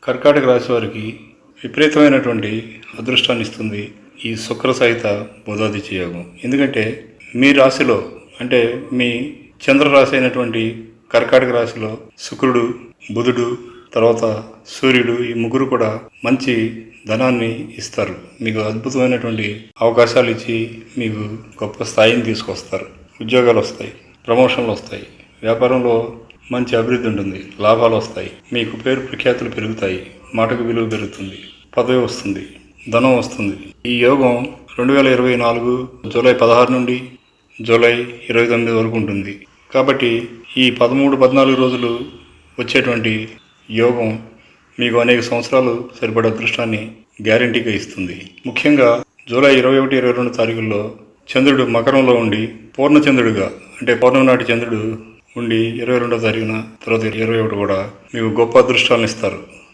కర్కాటక రాశి వారికి విపరీతమైనటువంటి అదృష్టాన్ని ఇస్తుంది ఈ శుక్ర సహిత బుధాదిత్య యోగం. ఎందుకంటే మీ రాశిలో అంటే మీ చంద్ర రాశి అయినటువంటి కర్కాటక రాశిలో శుక్రుడు, బుధుడు, తర్వాత సూర్యుడు, ఈ ముగ్గురు కూడా మంచి ధనాన్ని ఇస్తారు. మీకు అద్భుతమైనటువంటి అవకాశాలు ఇచ్చి మీకు గొప్ప స్థాయిని తీసుకొస్తారు. ఉద్యోగాలు వస్తాయి, ప్రమోషన్లు వస్తాయి, వ్యాపారంలో మంచి అభివృద్ధి ఉంటుంది, లాభాలు వస్తాయి, మీకు పేరు ప్రఖ్యాతులు పెరుగుతాయి, మాటకు విలువ పెరుగుతుంది, పదవి వస్తుంది, ధనం వస్తుంది. ఈ యోగం 2024 జూలై 16 నుండి జూలై 29 వరకు ఉంటుంది. కాబట్టి ఈ 13-14 రోజులు వచ్చేటువంటి యోగం మీకు అనేక సంవత్సరాలు సరిపడే అదృష్టాన్ని గ్యారంటీగా ఇస్తుంది. ముఖ్యంగా జూలై 21-22 తారీఖుల్లో చంద్రుడు మకరంలో ఉండి పూర్ణచంద్రుడిగా అంటే పౌర్ణమి నాటి చంద్రుడు ఉండి 22వ తారీఖున తర్వాత 21 కూడా మీకు గొప్ప అదృష్టాలను ఇస్తారు.